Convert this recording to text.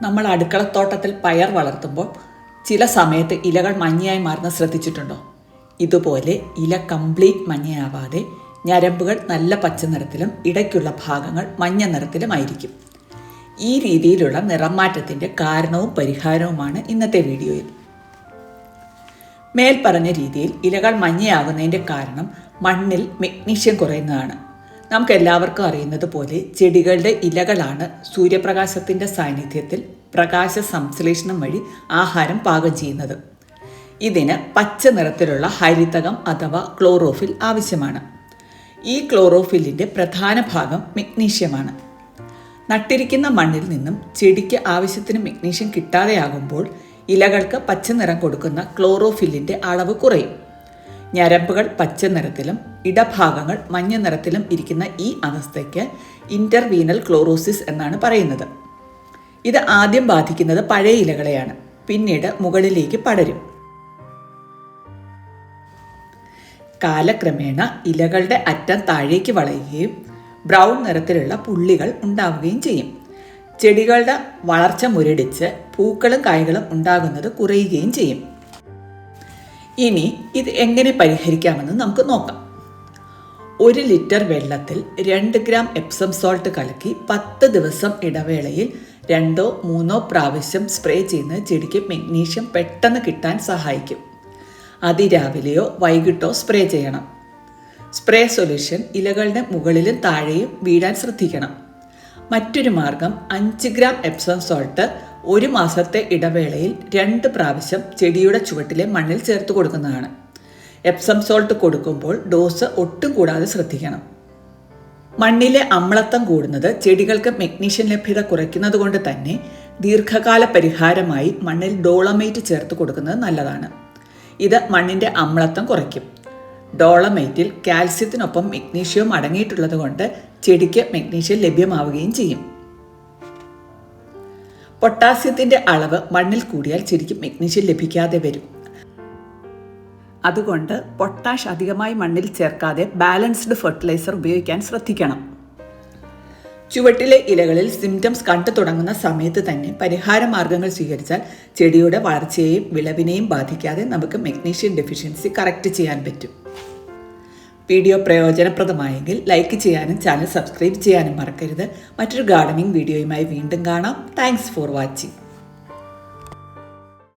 നമ്മൾ അടുക്കളത്തോട്ടത്തിൽ പയർ വളർത്തുമ്പോൾ ചില സമയത്ത് ഇലകൾ മഞ്ഞയായി മാറുന്ന ശ്രദ്ധിച്ചിട്ടുണ്ടോ? ഇതുപോലെ ഇല കംപ്ലീറ്റ് മഞ്ഞയാവാതെ ഞരമ്പുകൾ നല്ല പച്ച നിറത്തിലും ഇടയ്ക്കുള്ള ഭാഗങ്ങൾ മഞ്ഞ നിറത്തിലുമായിരിക്കും. ഈ രീതിയിലുള്ള നിറം മാറ്റത്തിൻ്റെ കാരണവും പരിഹാരവുമാണ് ഇന്നത്തെ വീഡിയോയിൽ. മേൽപ്പറഞ്ഞ രീതിയിൽ ഇലകൾ മഞ്ഞയാകുന്നതിൻ്റെ കാരണം മണ്ണിൽ മഗ്നീഷ്യം കുറയുന്നതാണ്. നമുക്ക് എല്ലാവർക്കും അറിയുന്നത് പോലെ ചെടികളുടെ ഇലകളാണ് സൂര്യപ്രകാശത്തിൻ്റെ സാന്നിധ്യത്തിൽ പ്രകാശ സംശ്ലേഷണം വഴി ആഹാരം പാകം ചെയ്യുന്നത്. ഇതിന് പച്ച നിറത്തിലുള്ള ഹരിതകം അഥവാ ക്ലോറോഫിൽ ആവശ്യമാണ്. ഈ ക്ലോറോഫില്ലിൻ്റെ പ്രധാന ഭാഗം മഗ്നീഷ്യമാണ്. നട്ടിരിക്കുന്ന മണ്ണിൽ നിന്നും ചെടിക്ക് ആവശ്യത്തിന് മഗ്നീഷ്യം കിട്ടാതെയാകുമ്പോൾ ഇലകൾക്ക് പച്ച നിറം കൊടുക്കുന്ന ക്ലോറോഫില്ലിൻ്റെ അളവ് കുറയും. ഞരമ്പുകൾ പച്ച നിറത്തിലും ഇടഭാഗങ്ങൾ മഞ്ഞ നിറത്തിലും ഇരിക്കുന്ന ഈ അവസ്ഥയ്ക്ക് ഇന്റർവീനൽ ക്ലോറോസിസ് എന്നാണ് പറയുന്നത്. ഇത് ആദ്യം ബാധിക്കുന്നത് പഴയ ഇലകളെയാണ്, പിന്നീട് മുകളിലേക്ക് പടരും. കാലക്രമേണ ഇലകളുടെ അറ്റം താഴേക്ക് വളയുകയും ബ്രൗൺ നിറത്തിലുള്ള പുള്ളികൾ ഉണ്ടാവുകയും ചെയ്യും. ചെടികളുടെ വളർച്ച മുരടിച്ച് പൂക്കളും കായ്കളും ഉണ്ടാകുന്നത് കുറയുകയും ചെയ്യും. ഇനി ഇത് എങ്ങനെ പരിഹരിക്കാമെന്ന് നമുക്ക് നോക്കാം. 1 ലിറ്റർ വെള്ളത്തിൽ 2 ഗ്രാം എപ്സം സോൾട്ട് കലക്കി 10 ദിവസം ഇടവേളയിൽ 2-3 പ്രാവശ്യം സ്പ്രേ ചെയ്യുന്നത് ചെടിക്ക് മഗ്നീഷ്യം പെട്ടെന്ന് കിട്ടാൻ സഹായിക്കും. അതിരാവിലെയോ വൈകിട്ടോ സ്പ്രേ ചെയ്യണം. സ്പ്രേ സൊല്യൂഷൻ ഇലകളുടെ മുകളിലും താഴെയും വീഴാൻ ശ്രദ്ധിക്കണം. മറ്റൊരു മാർഗം 5 ഗ്രാം എപ്സം സോൾട്ട് 1 മാസത്തെ ഇടവേളയിൽ 2 പ്രാവശ്യം ചെടിയുടെ ചുവട്ടിലെ മണ്ണിൽ ചേർത്ത് കൊടുക്കുന്നതാണ്. എപ്സം സോൾട്ട് കൊടുക്കുമ്പോൾ ഡോസ് ഒട്ടും കൂടാതെ ശ്രദ്ധിക്കണം. മണ്ണിലെ അമ്ലത്വം കൂടുന്നത് ചെടികൾക്ക് മഗ്നീഷ്യം ലഭ്യത കുറയ്ക്കുന്നത് കൊണ്ട് തന്നെ ദീർഘകാല പരിഹാരമായി മണ്ണിൽ ഡോളമൈറ്റ് ചേർത്ത് കൊടുക്കുന്നത് നല്ലതാണ്. ഇത് മണ്ണിൻ്റെ അമ്ലത്വം കുറയ്ക്കും. ഡോളമൈറ്റിൽ കാൽസ്യത്തിനൊപ്പം മഗ്നീഷ്യവും അടങ്ങിയിട്ടുള്ളത് കൊണ്ട് ചെടിക്ക് മഗ്നീഷ്യം ലഭ്യമാവുകയും ചെയ്യും. പൊട്ടാസ്യത്തിൻ്റെ അളവ് മണ്ണിൽ കൂടിയാൽ ചെടിക്ക് മഗ്നീഷ്യം ലഭിക്കാതെ വരും. അതുകൊണ്ട് പൊട്ടാഷ് അധികമായി മണ്ണിൽ ചേർക്കാതെ ബാലൻസ്ഡ് ഫെർട്ടിലൈസർ ഉപയോഗിക്കാൻ ശ്രദ്ധിക്കണം. ചുവട്ടിലെ ഇലകളിൽ സിംറ്റംസ് കണ്ടു തുടങ്ങുന്ന സമയത്ത് തന്നെ പരിഹാര മാർഗങ്ങൾ സ്വീകരിച്ചാൽ ചെടിയുടെ വളർച്ചയെയും വിളവിനെയും ബാധിക്കാതെ നമുക്ക് മഗ്നീഷ്യം ഡെഫിഷ്യൻസി കറക്റ്റ് ചെയ്യാൻ പറ്റും. വീഡിയോ പ്രയോജനപ്രദമായെങ്കിൽ ലൈക്ക് ചെയ്യാനും ചാനൽ സബ്സ്ക്രൈബ് ചെയ്യാനും മറക്കരുത്. മറ്റൊരു ഗാർഡനിങ് വീഡിയോയുമായി വീണ്ടും കാണാം. Thanks for watching.